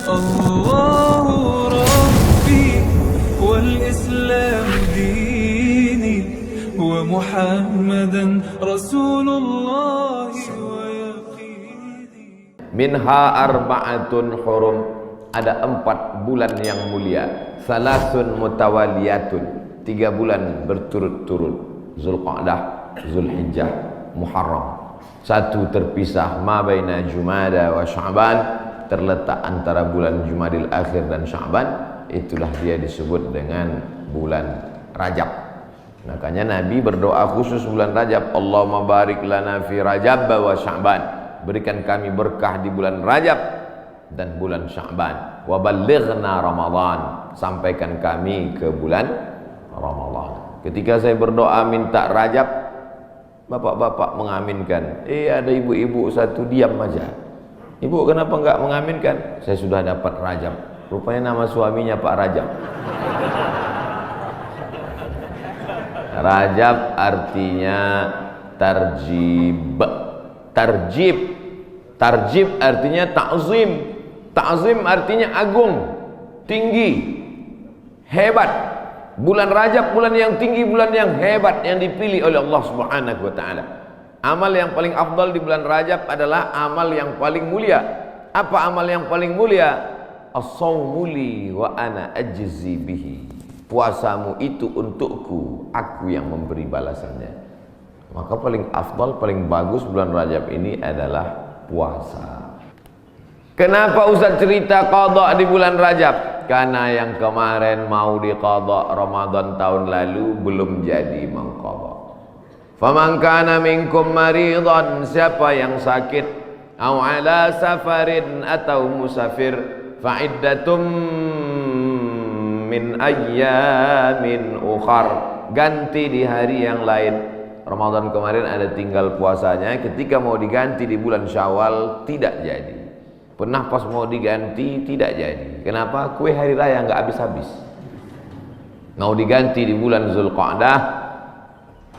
الله ربي والإسلام ديني ومحمدا رسول الله ويقيني. Minha arba'atun hurum, ada 4 bulan yang mulia. Salasun mutawaliyatun, 3 bulan berturut-turut. Zulqa'dah, Zulhijjah, Muharram. 1 terpisah, ma baina Jumada wa Sya'ban, terletak antara bulan Jumadil Akhir dan Sya'ban. Itulah dia disebut dengan bulan Rajab. Makanya Nabi berdoa khusus bulan Rajab, Allahumma barik lana fi Rajab wa Sya'ban, berikan kami berkah di bulan Rajab dan bulan Sya'ban. Wa ballighna Ramadan, sampaikan kami ke bulan Ramadan. Ketika saya berdoa minta Rajab, bapak-bapak mengaminkan. Ada ibu-ibu satu diam aja. Ibu kenapa enggak mengaminkan? Saya sudah dapat Rajab. Rupanya nama suaminya Pak Rajab. Rajab artinya tarjib. Tarjib. Tarjib artinya ta'zim. Ta'zim artinya agung, tinggi, hebat. Bulan Rajab bulan yang tinggi, bulan yang hebat yang dipilih oleh Allah Subhanahu wa taala. Amal yang paling afdal di bulan Rajab adalah amal yang paling mulia. Apa amal yang paling mulia? As-shaumu li wa ana ajzi bihi. Puasamu itu untukku, aku yang memberi balasannya. Maka paling afdal, paling bagus bulan Rajab ini adalah puasa. Kenapa Ustaz cerita qada di bulan Rajab? Karena yang kemarin mau diqada Ramadan tahun lalu belum jadi mengqada. Faman kana minkum maridan, siapa yang sakit, au ala safarin atau musafir, fa iddatum min ayyamin ukhar, ganti di hari yang lain. Ramadan kemarin ada tinggal puasanya, ketika mau diganti di bulan Syawal tidak jadi. Pernah pas mau diganti tidak jadi. Kenapa? Kue hari raya nggak habis-habis. Mau diganti di bulan Zulqa'dah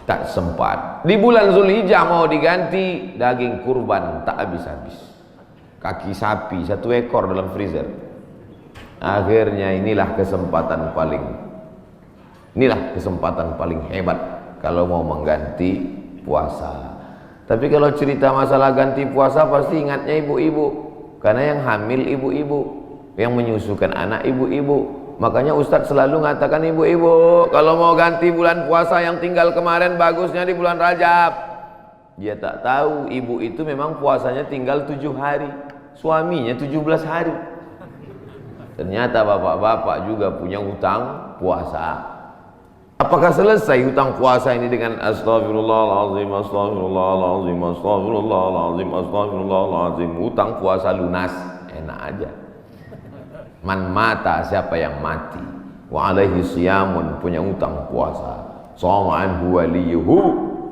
tak sempat. Di bulan Zulhijjah mau diganti, daging kurban tak habis-habis. Kaki sapi 1 ekor dalam freezer. Akhirnya inilah kesempatan paling hebat kalau mau mengganti puasa. Tapi kalau cerita masalah ganti puasa pasti ingatnya ibu-ibu. Karena yang hamil ibu-ibu, yang menyusukan anak ibu-ibu. Makanya Ustadz selalu mengatakan ibu-ibu, kalau mau ganti bulan puasa yang tinggal kemarin bagusnya di bulan Rajab. Dia tak tahu ibu itu memang puasanya tinggal 7 hari, suaminya 17 hari. Ternyata bapak-bapak juga punya hutang puasa. Apakah selesai hutang puasa ini dengan astagfirullahaladzim, astagfirullahaladzim, astagfirullahaladzim, astagfirullahaladzim? Hutang puasa lunas, enak aja. Man mata, siapa yang mati, wa alaihi siyamun, punya hutang puasa, shoma anhu waliyuhu,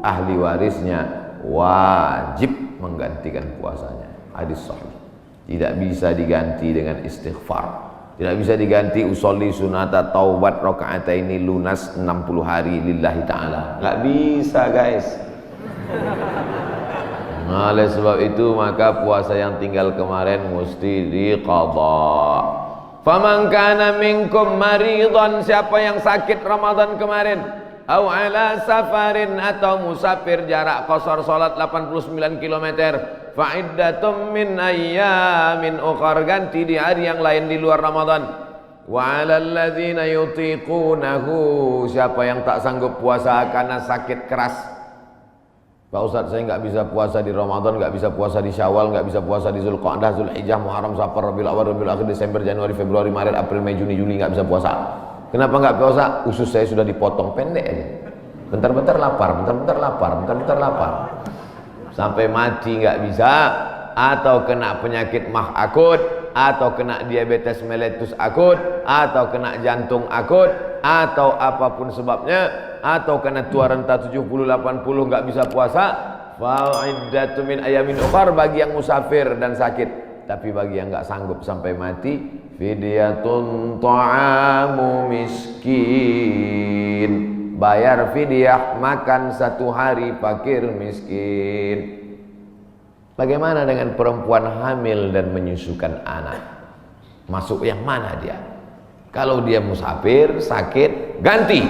ahli warisnya wajib menggantikan puasanya. Hadis sahih. Tidak bisa diganti dengan istighfar, tidak bisa diganti usolli sunata taubat rakaataini lunas 60 hari lillahi ta'ala. Nggak bisa guys. Oleh sebab itu maka puasa yang tinggal kemarin mesti diqadha. Faman kana minkum maridan, siapa yang sakit Ramadan kemarin, au ala safarin atau musafir jarak qasar salat 89 km, fa iddatum min ayyamin ukhar, ganti di hari yang lain di luar Ramadan. Wa 'alal ladzina yutiqunahu, siapa yang tak sanggup puasa karena sakit keras. Pak Ustadz, saya nggak bisa puasa di Ramadan, nggak bisa puasa di Syawal, nggak bisa puasa di Zulqa'dah, Zulhijjah, Muharram, Safar, Rabiul Awal, Rabiul Akhir, Desember, Januari, Februari, Maret, April, Mei, Juni, Juli, nggak bisa puasa. Kenapa nggak puasa? Usus saya sudah dipotong pendek aja. Bentar-bentar lapar, bentar-bentar lapar, bentar-bentar lapar. Sampai mati nggak bisa, atau kena penyakit mah akut, atau kena diabetes mellitus akut, atau kena jantung akut, atau apapun sebabnya, atau kena tua renta 70-80 nggak bisa puasa, fa'iddatu min ayamin ukhar, bagi yang musafir dan sakit. Tapi bagi yang nggak sanggup sampai mati, fidyatun ta'amu miskin, bayar fidyah, makan 1 hari fakir miskin. Bagaimana dengan perempuan hamil dan menyusukan anak? Masuk yang mana dia? Kalau dia musafir, sakit, ganti.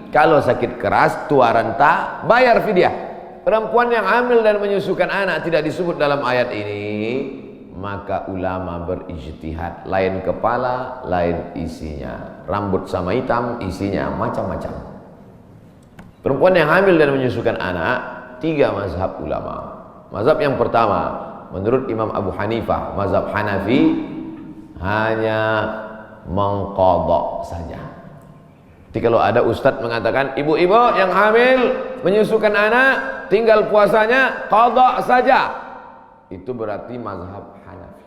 Kalau sakit keras, tua renta, bayar fidyah. Perempuan yang hamil dan menyusukan anak tidak disebut dalam ayat ini, maka ulama berijtihad, lain kepala, lain isinya. Rambut sama hitam, isinya macam-macam. Perempuan yang hamil dan menyusukan anak, 3 mazhab ulama. Mazhab yang pertama, menurut Imam Abu Hanifah, mazhab Hanafi, hanya mengqadha saja. Jadi kalau ada ustadz mengatakan ibu-ibu yang hamil menyusukan anak tinggal puasanya qadha saja, itu berarti mazhab Hanafi.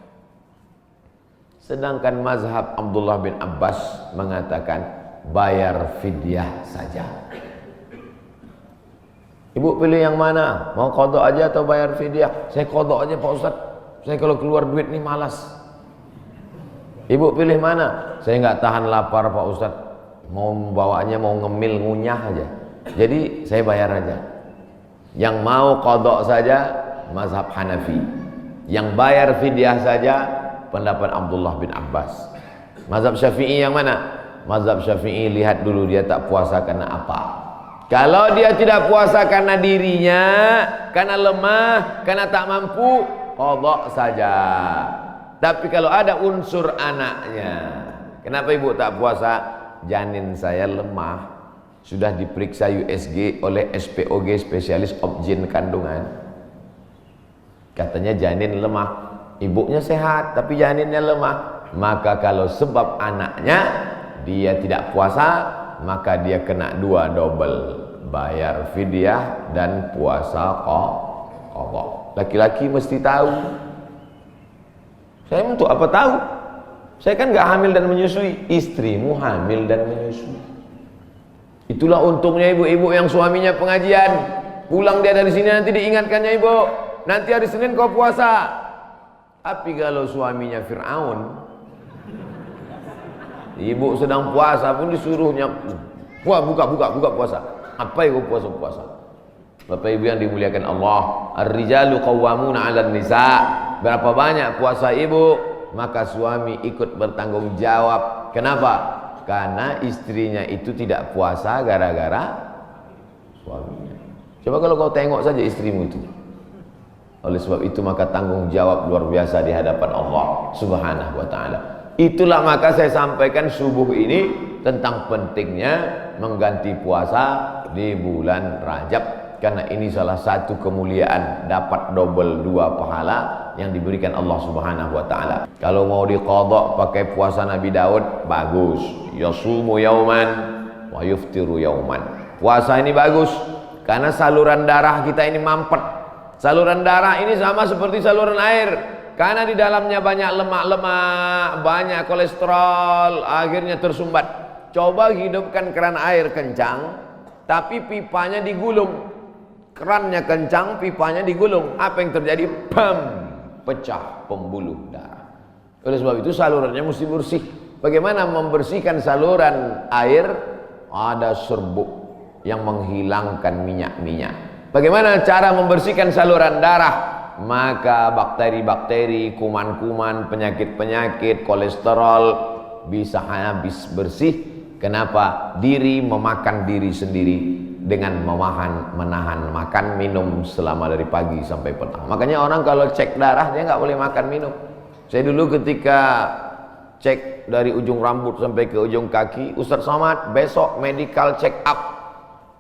Sedangkan mazhab Abdullah bin Abbas mengatakan bayar fidyah saja. Ibu pilih yang mana? Mau qadha aja atau bayar fidyah? Saya qadha aja Pak Ustadz. Saya kalau keluar duit nih malas. Ibu pilih mana? Saya nggak tahan lapar Pak Ustadz. Mau bawanya mau ngemil ngunyah aja. Jadi saya bayar aja. Yang mau qadha saja mazhab Hanafi. Yang bayar fidyah saja pendapat Abdullah bin Abbas. Mazhab Syafi'i yang mana? Mazhab Syafi'i lihat dulu dia tak puasa karena apa. Kalau dia tidak puasa karena dirinya, karena lemah, karena tak mampu, qadha saja. Tapi kalau ada unsur anaknya, kenapa ibu tak puasa? Janin saya lemah, sudah diperiksa USG oleh SPOG, spesialis obgyn kandungan. Katanya janin lemah, ibunya sehat tapi janinnya lemah. Maka kalau sebab anaknya dia tidak puasa, maka dia kena 2 double, bayar fidyah dan puasa qadha. Laki-laki mesti tahu. Saya untuk apa tahu? Saya kan gak hamil dan menyusui. Istrimu hamil dan menyusui. Itulah untungnya ibu-ibu yang suaminya pengajian. Pulang dia dari sini nanti diingatkannya, ibu, nanti hari Senin kau puasa. Tapi kalau suaminya Fir'aun, ibu sedang puasa pun disuruhnya, buka puasa. Apa ibu puasa? Bapak ibu yang dimuliakan Allah, ar-rijalu qawwamuna 'alan nisa. Berapa banyak puasa ibu, maka suami ikut bertanggung jawab. Kenapa? Karena istrinya itu tidak puasa gara-gara suaminya. Coba kalau kau tengok saja istrimu itu. Oleh sebab itu maka tanggung jawab luar biasa di hadapan Allah Subhanahu wa taala. Itulah maka saya sampaikan subuh ini tentang pentingnya mengganti puasa di bulan Rajab. Karena ini salah satu kemuliaan, dapat double 2 pahala yang diberikan Allah Subhanahu wa taala. Kalau mau diqadha pakai puasa Nabi Daud, bagus. Yasumu yauman wa yuftiru yauman. Puasa ini bagus karena saluran darah kita ini mampet. Saluran darah ini sama seperti saluran air. Karena di dalamnya banyak lemak-lemak, banyak kolesterol, akhirnya tersumbat. Coba hidupkan keran air kencang, tapi pipanya digulung. Kerannya kencang, pipanya digulung. Apa yang terjadi? Bam! Pecah pembuluh darah. Oleh sebab itu salurannya mesti bersih. Bagaimana membersihkan saluran air? Ada serbuk yang menghilangkan minyak-minyak. Bagaimana cara membersihkan saluran darah? Maka bakteri-bakteri, kuman-kuman, penyakit-penyakit, kolesterol bisa habis bersih. Kenapa? Diri memakan diri sendiri dengan menahan makan minum selama dari pagi sampai petang. Makanya orang kalau cek darah dia nggak boleh makan minum. Saya dulu ketika cek dari ujung rambut sampai ke ujung kaki, Ustadz Somad besok medical check up,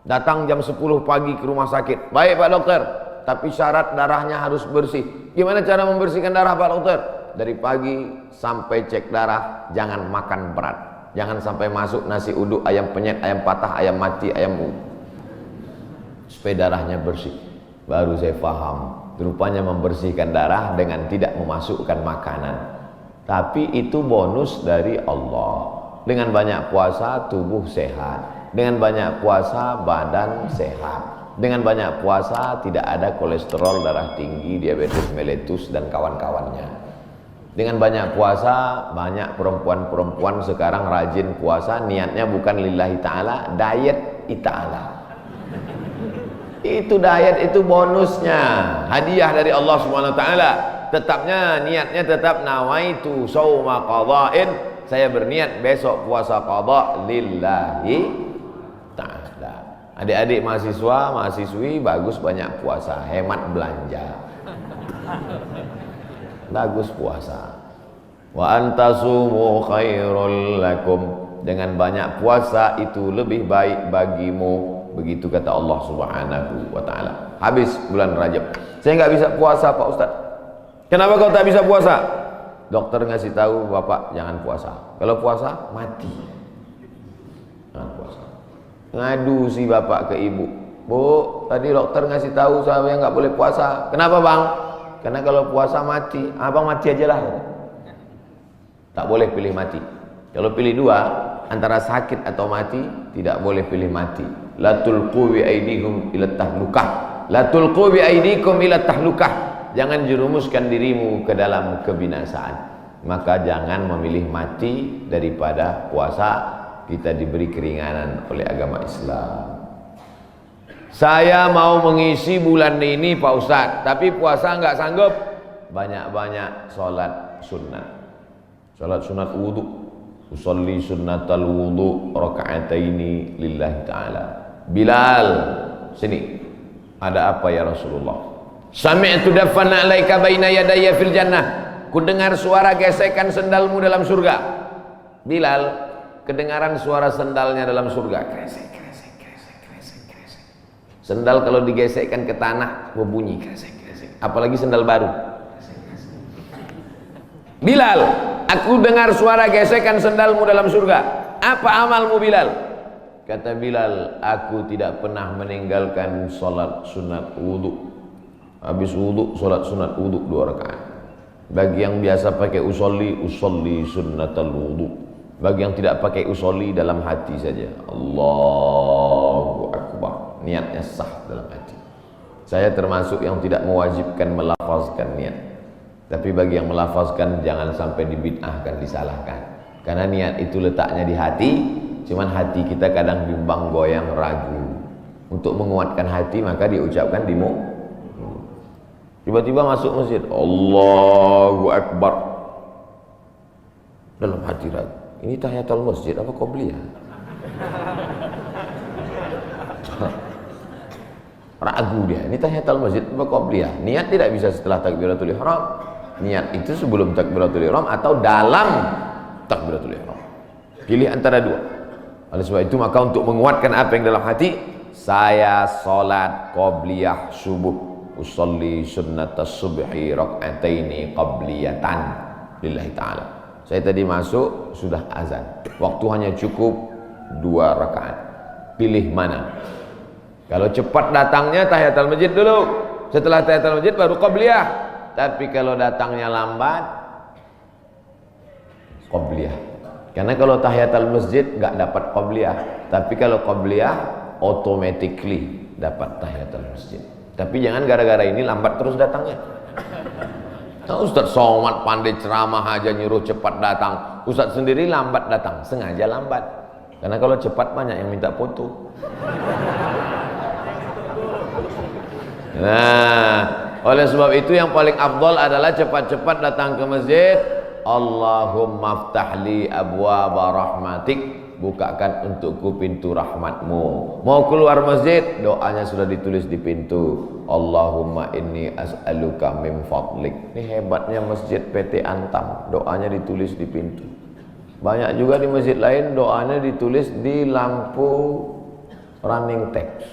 datang jam 10 pagi ke rumah sakit. Baik Pak Dokter, tapi syarat darahnya harus bersih. Gimana cara membersihkan darah Pak Dokter? Dari pagi sampai cek darah jangan makan berat, jangan sampai masuk nasi uduk, ayam penyet, ayam patah, ayam mati, ayam supaya darahnya bersih. Baru saya paham, rupanya membersihkan darah dengan tidak memasukkan makanan. Tapi itu bonus dari Allah. Dengan banyak puasa tubuh sehat, dengan banyak puasa badan sehat, dengan banyak puasa tidak ada kolesterol darah tinggi, diabetes mellitus dan kawan-kawannya. Dengan banyak puasa, banyak perempuan-perempuan sekarang rajin puasa, niatnya bukan lillahi ta'ala, diet ta'ala. Itu diet, itu bonusnya, hadiah dari Allah Subhanahu wa taala. tetapnya niatnya tetap nawaitu shauma qadha'in, saya berniat besok puasa qadha lillahi ta'ala. Adik-adik mahasiswa, mahasiswi bagus banyak puasa, hemat belanja. Bagus puasa. Wa antasumu khairul lakum, dengan banyak puasa itu lebih baik bagimu, begitu kata Allah Subhanahu wa taala. Habis bulan Rajab, saya nggak bisa puasa Pak Ustaz. Kenapa kau tak bisa puasa? Dokter ngasih tahu Bapak jangan puasa, kalau puasa mati. Jangan puasa. Ngadu si bapak ke ibu, Bu, tadi dokter ngasih tahu saya nggak boleh puasa. Kenapa bang? Karena kalau puasa mati. Abang mati aja lah. Tak boleh pilih mati. Kalau pilih dua, antara sakit atau mati, tidak boleh pilih mati. La tulqu bi aidikum ila tahlukah. La tulqu bi aidikum ila tahlukah. Jangan jerumuskan dirimu ke dalam kebinasaan. Maka jangan memilih mati daripada puasa. Kita diberi keringanan oleh agama Islam. Saya mau mengisi bulan ini Pak Ustadz, tapi puasa nggak sanggup. Banyak-banyak sholat sunnah. Sholat sunat wudu. Usolli sunnatal wudu raka'ataini lillahi ta'ala. Bilal, sini. Ada apa ya Rasulullah? Sami'tu daffan alaika baina yadayya fil jannah. Ku dengar suara gesekan sendalmu dalam surga. Bilal, kedengaran suara sendalnya dalam surga. Kresek, kresek, kresek, kresek, kresek. Sendal kalau digesekkan ke tanah berbunyi kresek, kresek. Apalagi sendal baru. Kresek, kresek. Bilal, aku dengar suara gesekan sendalmu dalam surga. Apa amalmu Bilal? Kata Bilal, aku tidak pernah meninggalkan sholat sunat wudu. Habis wudu, sholat sunat wudu 2 rakaat. Bagi yang biasa pakai usolli sunnatal wudu. Bagi yang tidak pakai usolli, dalam hati saja. Allahu Akbar. Niatnya sah dalam hati. Saya termasuk yang tidak mewajibkan melafazkan niat. Tapi bagi yang melafazkan, jangan sampai dibid'ahkan, disalahkan. Karena niat itu letaknya di hati. Cuman hati kita kadang bimbang, goyang, ragu. Untuk menguatkan hati, maka diucapkan di mulut. Tiba-tiba masuk masjid, Allahu Akbar. Dalam hati ragu. Ini tahiyatul masjid apa qobliyah? Ragu dia. Ini tahiyatul masjid apa qobliyah? Niat tidak bisa setelah takbiratul ihram. Niat itu sebelum takbiratul ihram atau dalam takbiratul ihram. Pilih antara dua. Oleh sebab itu maka untuk menguatkan apa yang dalam hati, saya salat qobliyah subuh. Usolli sunnatas subhi rak'ataini qabliyatan lillahi ta'ala. Saya tadi masuk sudah azan. Waktu hanya cukup 2 rakaat. Pilih mana? Kalau cepat datangnya tahiyatul masjid dulu. Setelah tahiyatul masjid baru qabliyah. Tapi kalau datangnya lambat, qabliyah. Karena kalau tahiyatul masjid enggak dapat qabliyah. Tapi kalau qabliyah automatically dapat tahiyatul masjid. Tapi jangan gara-gara ini lambat terus datangnya. Nah, Ustaz Somad pandai ceramah aja nyuruh cepat datang. Ustaz sendiri lambat datang, sengaja lambat. Karena kalau cepat banyak yang minta foto. Nah, oleh sebab itu yang paling afdal adalah cepat-cepat datang ke masjid. Allahumma ftahli abwaaba rahmatik. Bukakan untukku pintu rahmatmu. Mau keluar masjid, doanya sudah ditulis di pintu. Allahumma inni as'aluka min fadlik. Ini hebatnya masjid PT Antam, doanya ditulis di pintu. Banyak juga di masjid lain doanya ditulis di lampu running text.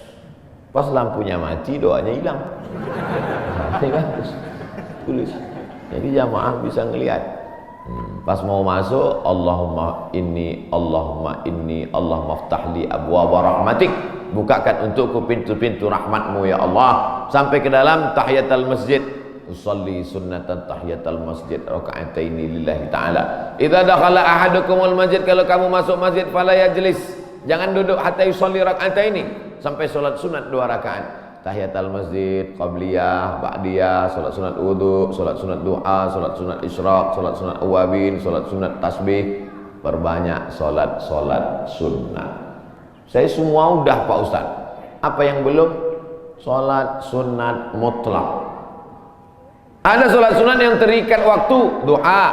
Pas lampunya mati, doanya hilang. Ini bagus, tulis. Jadi jamaah bisa ngelihat. Pas mau masuk, Allahumma inni, Allahumma ftahli abwaaba rahmatik. Bukakan untukku pintu-pintu rahmatmu ya Allah. Sampai ke dalam tahiyatul masjid. Usolli sunnatan tahiyatul masjid raka'ataini lillahi ta'ala. Idza dakhala ahadukumul masjid, kalau kamu masuk masjid fala yajlis. Jangan duduk hatta yusolli raka'ataini, sampai salat sunat 2 rakaat. Tahiyatul masjid, qabliyah, ba'diyah, salat sunat wudu, salat sunat duha, salat sunat isyraq, salat sunat awabin, salat sunat tasbih. Perbanyak salat sunnah. Saya semua udah Pak Ustaz. Apa yang belum? Salat sunat mutlak. Ada sholat sunat yang terikat waktu, duha.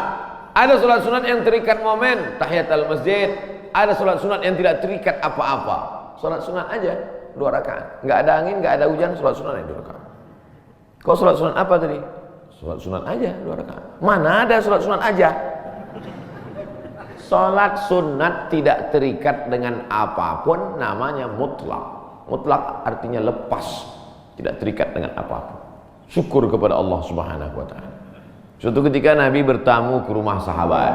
Ada sholat sunat yang terikat momen, tahiyatul masjid. Ada sholat sunat yang tidak terikat apa-apa. Sholat sunat aja 2 rakaat. Nggak ada angin, nggak ada hujan, sholat sunat aja 2 rakaat. Kau sholat sunat apa tadi? Sholat sunat aja 2 rakaat. Mana ada sholat sunat aja? Sholat sunat tidak terikat dengan apapun, namanya mutlak. Mutlak artinya lepas, tidak terikat dengan apapun. Syukur kepada Allah Subhanahu wa ta'ala. Suatu ketika Nabi bertamu ke rumah sahabat.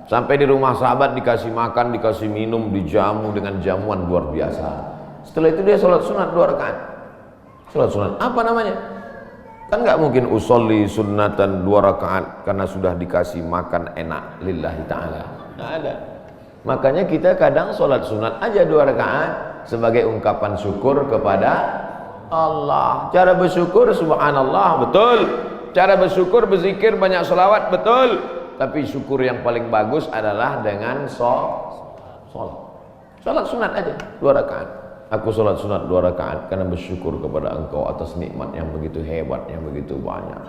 Sampai di rumah sahabat dikasih makan, dikasih minum, dijamu dengan jamuan luar biasa. Setelah itu dia sholat sunat 2 rakaat. Sholat sunat apa namanya? Kan nggak mungkin usolli sunnatan 2 rakaat karena sudah dikasih makan enak lillahi ta'ala. Nggak ada. Makanya kita kadang sholat sunat aja 2 rakaat sebagai ungkapan syukur kepada Allah. Cara bersyukur subhanallah, betul. Cara bersyukur berzikir banyak selawat, betul. Tapi syukur yang paling bagus adalah dengan sholat. Sholat sunat aja 2 rakaat. Aku sholat sunat 2 rakaat karena bersyukur kepada Engkau atas nikmat yang begitu hebat, yang begitu banyak.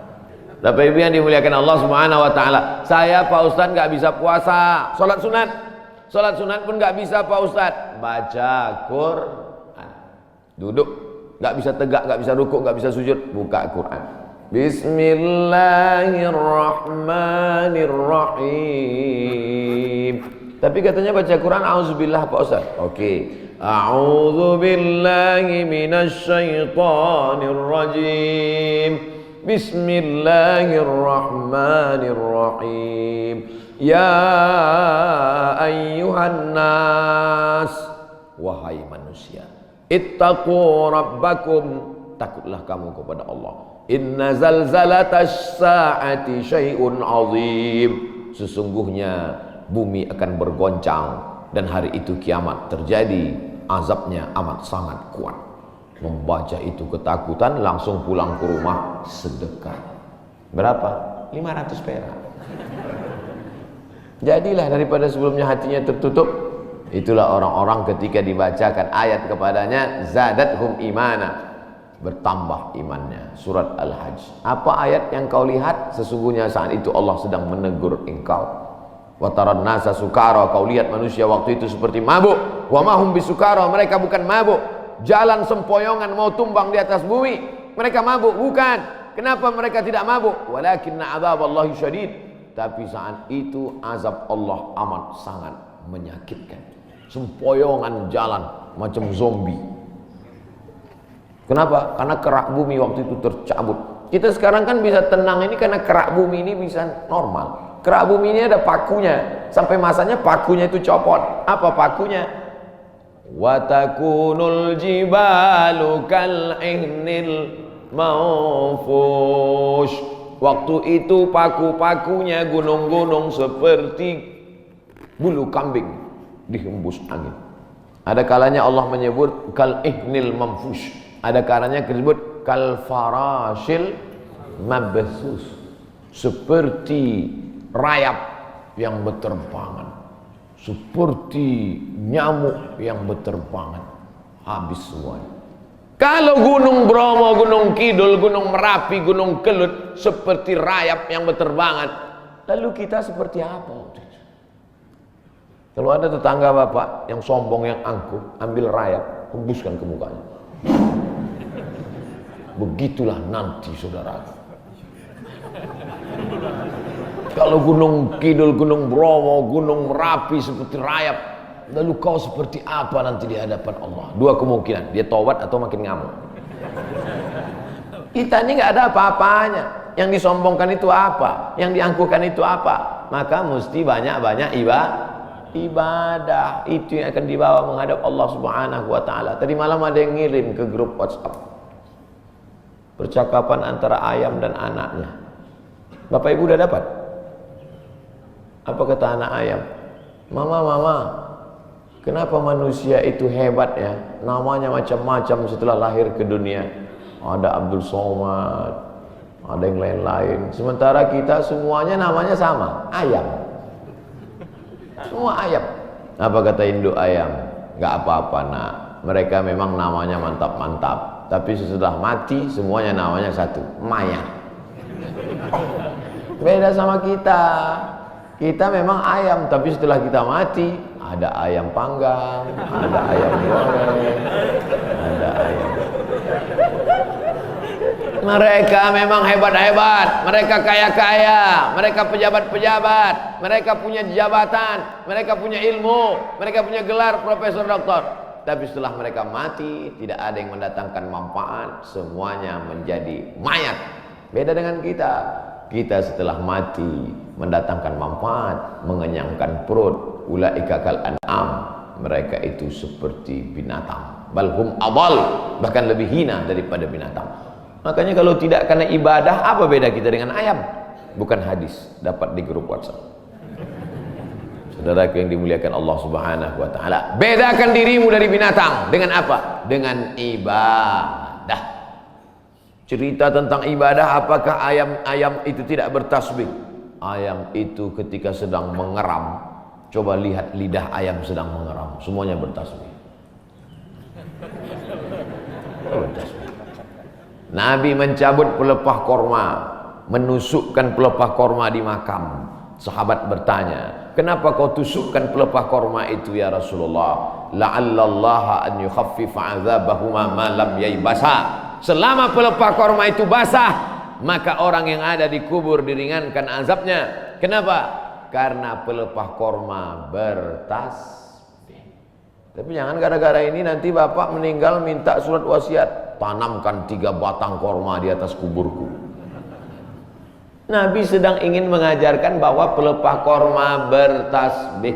Bapak Ibu yang dimuliakan Allah Subhanahu wa ta'ala, saya Pak Ustadz nggak bisa puasa, sholat sunat. Sholat sunat pun nggak bisa Pak Ustadz. Baca Quran, duduk, nggak bisa tegak, nggak bisa rukuk, nggak bisa sujud, buka Quran. Bismillahirrahmanirrahim. Tapi katanya baca Quran auzubillah Pak Ustadz. Oke. A'udzubillahi minasyaitonirrajim. Bismillahirrahmanirrahim. Ya ayyuhan nas, wahai manusia, ittaqu rabbakum, takutlah kamu kepada Allah. Inna zalzalatas saati syai'un azim. Sesungguhnya bumi akan bergoncang dan hari itu kiamat terjadi, azabnya amat sangat kuat. Membaca itu ketakutan, langsung pulang ke rumah sedekah. Berapa? 500 perak. Jadilah daripada sebelumnya hatinya tertutup. Itulah orang-orang ketika dibacakan ayat kepadanya, zadathum imana, bertambah imannya. Surat Al-Hajj. Apa ayat yang kau lihat? Sesungguhnya saat itu Allah sedang menegur engkau. Wa taran nasa sukara, kau lihat manusia waktu itu seperti mabuk. Wa mahum bisukara, mereka bukan mabuk. Jalan sempoyongan mau tumbang di atas bumi, mereka mabuk? Bukan. Kenapa mereka tidak mabuk? Walakinna adzaballahi syadid. Tapi saat itu azab Allah amat sangat menyakitkan. Sempoyongan jalan macam zombie. Kenapa? Karena kerak bumi waktu itu tercabut. Kita sekarang kan bisa tenang ini karena kerak bumi ini bisa normal. Kerak bumi ini ada pakunya. Sampai masanya pakunya itu copot. Apa pakunya? Wa takunul jibalu kal'ihnil manfush. Waktu itu paku-pakunya gunung-gunung seperti bulu kambing dihembus angin. Ada kalanya Allah menyebut kal'ihnil manfush. Ada kalanya disebut kal farashil mabthus, seperti rayap yang berterbangan, seperti nyamuk yang berterbangan, habis semuanya. Kalau Gunung Bromo, Gunung Kidul, Gunung Merapi, Gunung Kelut seperti rayap yang berterbangan, lalu kita seperti apa? Kalau ada tetangga bapak yang sombong, yang angkuh, ambil rayap, hembuskan ke mukanya. Begitulah nanti saudara. Kalau Gunung Kidul, Gunung Bromo, Gunung Merapi seperti rayap, lalu kau seperti apa nanti di hadapan Allah? 2 kemungkinan, dia taubat atau makin ngamuk. Kita ini nggak ada apa-apanya. Yang disombongkan itu apa? Yang diangkuhkan itu apa? Maka mesti banyak-banyak ibadah. Itu yang akan dibawa menghadap Allah Subhanahu wa ta'ala. Tadi malam ada yang ngirim ke grup WhatsApp percakapan antara ayam dan anaknya. Bapak Ibu udah dapat? Apa kata anak ayam? Mama, kenapa manusia itu hebat ya? Namanya macam-macam setelah lahir ke dunia. Ada Abdul Somad, ada yang lain-lain. Sementara kita semuanya namanya sama, ayam. Semua ayam. Apa kata induk ayam? Gak apa-apa nak, mereka memang namanya mantap-mantap. Tapi sesudah mati semuanya namanya satu, mayat. Beda sama kita. Kita memang ayam, tapi setelah kita mati ada ayam panggang, ada ayam goreng, ada ayam. Mereka memang hebat-hebat, mereka kaya-kaya, mereka pejabat-pejabat, mereka punya jabatan, mereka punya ilmu, mereka punya gelar profesor doktor. Tapi setelah mereka mati, tidak ada yang mendatangkan manfaat, semuanya menjadi mayat. Beda dengan kita. Kita setelah mati mendatangkan manfaat, mengenyangkan perut. Ulaika kal an'am, mereka itu seperti binatang. Balhum adall, bahkan lebih hina daripada binatang. Makanya kalau tidak karena ibadah, apa beda kita dengan ayam? Bukan hadis, dapat di grup WhatsApp. Saudaraku yang dimuliakan Allah Subhanahu wa taala, bedakan dirimu dari binatang dengan apa? Dengan ibadah. Cerita tentang ibadah, apakah ayam itu tidak bertasbih? Ayam itu ketika sedang mengeram, coba lihat lidah ayam sedang mengeram, semuanya bertasbih. Bertasbih. Nabi mencabut pelepah korma, menusukkan pelepah korma di makam. Sahabat bertanya, kenapa kau tusukkan pelepah korma itu ya Rasulullah? La'allallaha an yukhaffifa 'adzabahuma ma lam yaybasa. Selama pelepah korma itu basah, maka orang yang ada di kubur diringankan azabnya. Kenapa? Karena pelepah korma bertasbih. Tapi jangan gara-gara ini nanti bapak meninggal minta surat wasiat, tanamkan 3 batang korma di atas kuburku. Nabi sedang ingin mengajarkan bahwa pelepah korma bertasbih.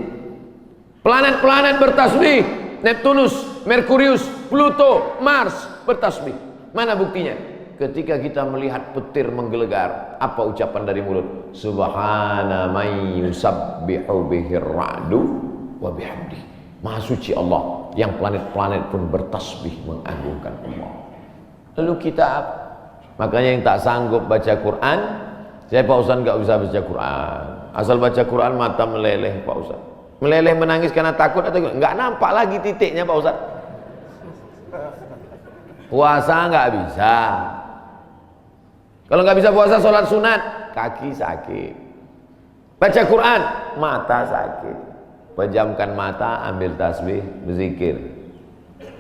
Planet-planet bertasbih. Neptunus, Merkurius, Pluto, Mars bertasbih. Mana buktinya? Ketika kita melihat petir menggelegar, apa ucapan dari mulut? Subhana man yusabbihu bihir ra'du wa bihamdi. Maha suci Allah, yang planet-planet pun bertasbih mengagungkan Allah. Lalu kita apa? Makanya yang tak sanggup baca Quran, saya Pak Ustaz nggak bisa baca Quran. Asal baca Quran mata meleleh Pak Ustaz. Meleleh menangis karena takut atau nggak nampak lagi titiknya Pak Ustaz. Puasa nggak bisa. Kalau nggak bisa puasa, sholat sunat, kaki sakit. Baca Quran, mata sakit. Pejamkan mata, ambil tasbih, berzikir.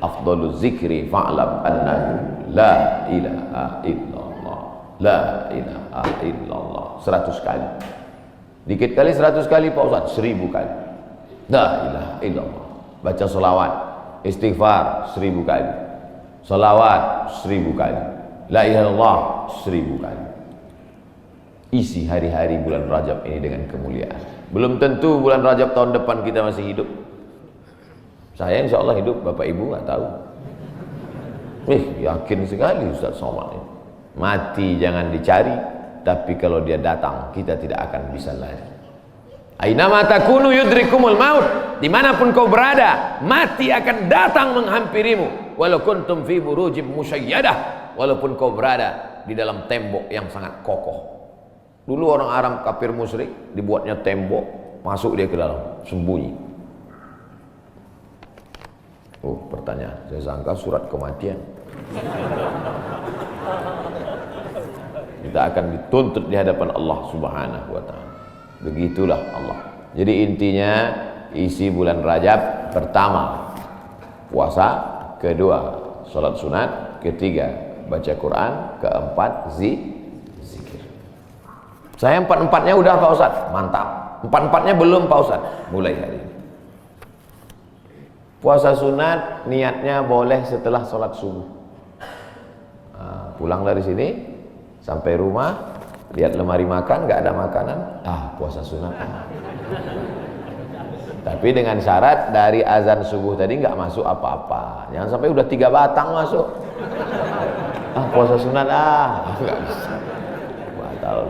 Afdalul zikri fa'lam annahu la ilaha illallah. La ilaha illallah. 100 kali. Dikit kali 100 kali Pak Ustaz, 1000 kali. La ilaha illallah. Baca sholawat, istighfar 1000 kali. Salawat 1000 kali. La ilaha illallah 1000 kali. Isi hari-hari bulan Rajab ini dengan kemuliaan. Belum tentu bulan Rajab tahun depan kita masih hidup. Saya insya Allah hidup, Bapak Ibu nggak tahu. Yakin sekali Ustaz Somad ini. Mati jangan dicari, tapi kalau dia datang kita tidak akan bisa lari. Ainama takunu yudrikumul maut. Dimanapun kau berada, mati akan datang menghampirimu. Walau kuntum fi burujim musyayyadah, walaupun kau berada di dalam tembok yang sangat kokoh. Dulu orang Arab kafir musyrik dibuatnya tembok, masuk dia ke dalam, sembunyi. Oh, pertanyaan, saya sangka surat kematian. Kita akan dituntut di hadapan Allah Subhanahu wa taala. Begitulah Allah. Jadi intinya isi bulan Rajab, pertama puasa, kedua salat sunat, ketiga baca Quran, keempat zikir. Saya 4-4-nya udah Pak Ustaz, mantap. 4-4-nya belum Pak Ustaz, mulai hari ini. Puasa sunat niatnya boleh setelah salat subuh. Pulang dari sini sampai rumah, lihat lemari makan, nggak ada makanan, puasa sunat. Tapi dengan syarat dari azan subuh tadi nggak masuk apa-apa. Jangan sampai udah 3 batang masuk. Puasa sunat nggak bisa. Batal.